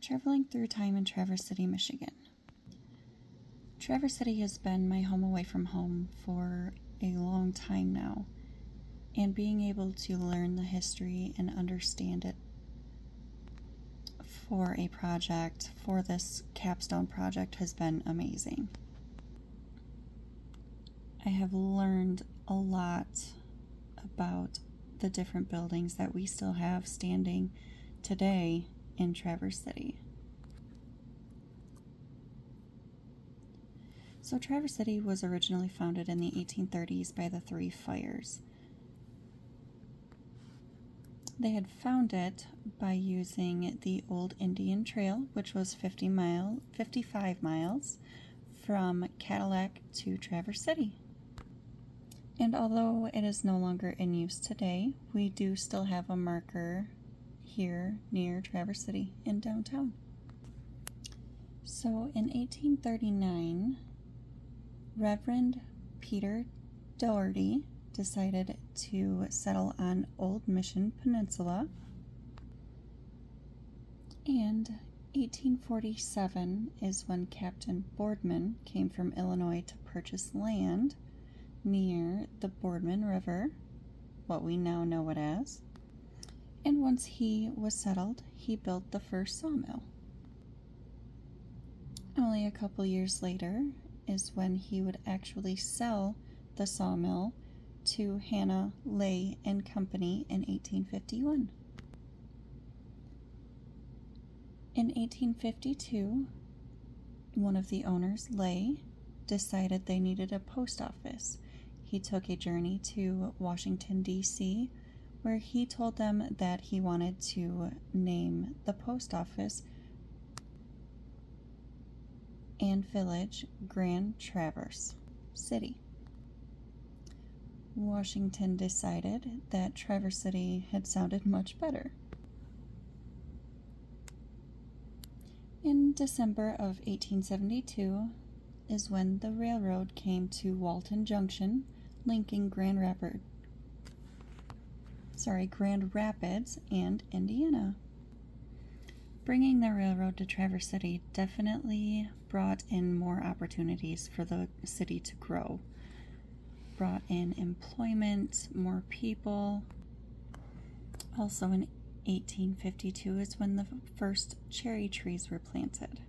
Traveling through time in Traverse City, Michigan. Traverse City has been my home away from home for a long time now, and being able to learn the history and understand it for a project, for this capstone project, has been amazing. I have learned a lot about the different buildings that we still have standing today in Traverse City. So Traverse City was originally founded in the 1830s by the Three Fires. They had found it by using the old Indian Trail, which was 55 miles from Cadillac to Traverse City. And although it is no longer in use today, we do still have a marker here near Traverse City in downtown. So in 1839, Reverend Peter Doherty decided to settle on Old Mission Peninsula, and 1847 is when Captain Boardman came from Illinois to purchase land near the Boardman River, what we now know it as. And once he was settled, he built the first sawmill. Only a couple years later is when he would actually sell the sawmill to Hannah Lay and Company in 1851. In 1852, one of the owners, Lay, decided they needed a post office. He took a journey to Washington, D.C., where he told them that he wanted to name the post office and village Grand Traverse City. Washington decided that Traverse City had sounded much better. In December of 1872 is when the railroad came to Walton Junction, linking Grand Rapids and Indiana. Bringing the railroad to Traverse City definitely brought in more opportunities for the city to grow. Brought in employment, more people. Also in 1852 is when the first cherry trees were planted.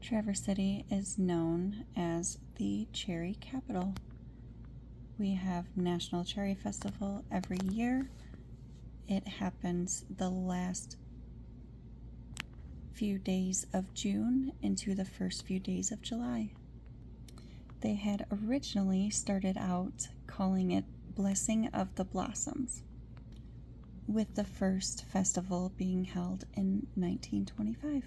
Traverse City is known as the cherry capital. We have National Cherry Festival every year. It happens the last few days of June into the first few days of July. They had originally started out calling it Blessing of the Blossoms, with the first festival being held in 1925.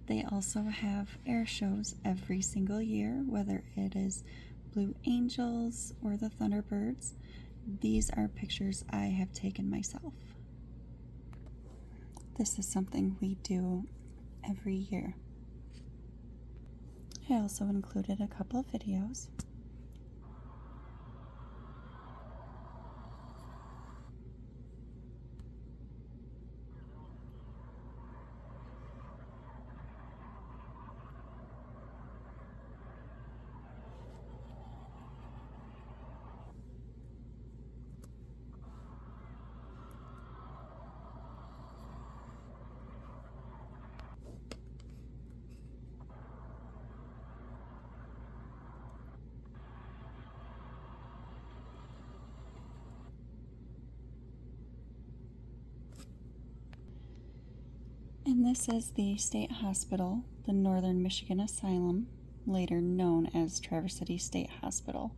They also have air shows every single year, whether it is Blue Angels or the Thunderbirds. These are pictures I have taken myself. This is something we do every year. I also included a couple of videos. And this is the State Hospital, the Northern Michigan Asylum, later known as Traverse City State Hospital.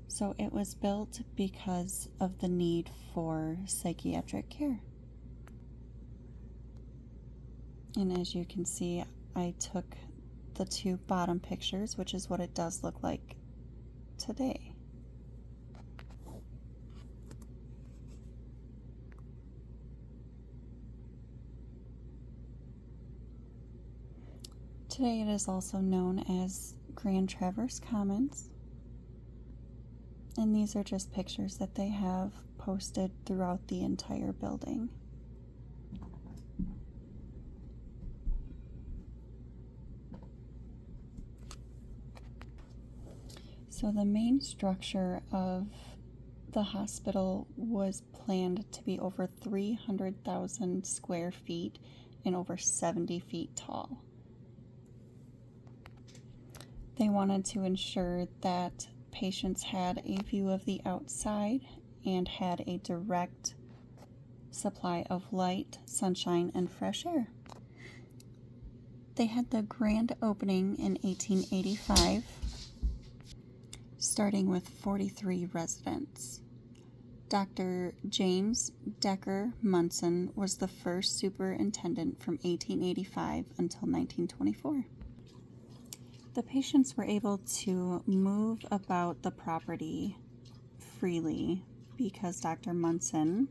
So it was built because of the need for psychiatric care. And as you can see, I took the two bottom pictures, which is what it does look like today. Today it is also known as Grand Traverse Commons. And these are just pictures that they have posted throughout the entire building. So the main structure of the hospital was planned to be over 300,000 square feet and over 70 feet tall. They wanted to ensure that patients had a view of the outside and had a direct supply of light, sunshine, and fresh air. They had the grand opening in 1885, starting with 43 residents. Dr. James Decker Munson was the first superintendent from 1885 until 1924. The patients were able to move about the property freely because Dr. Munson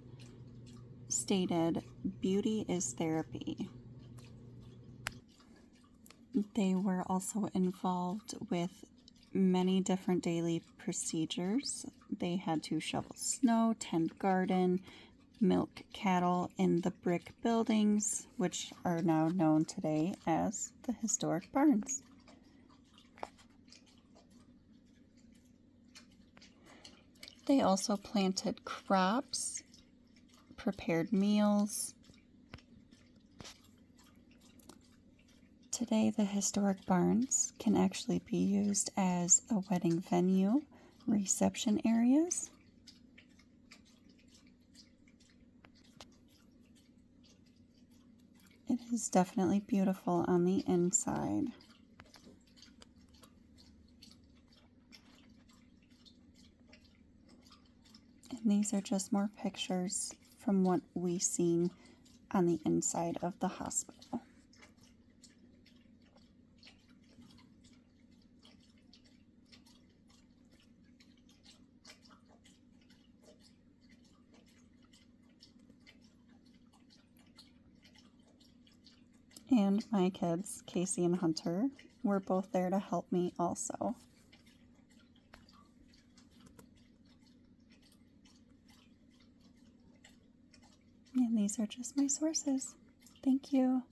stated, "Beauty is therapy." They were also involved with many different daily procedures. They had to shovel snow, tend garden, milk cattle in the brick buildings, which are now known today as the historic barns. They also planted crops, prepared meals. Today, the historic barns can actually be used as a wedding venue, reception areas. It is definitely beautiful on the inside. And these are just more pictures from what we've seen on the inside of the hospital. And my kids, Casey and Hunter, were both there to help me also. And these are just my sources. Thank you.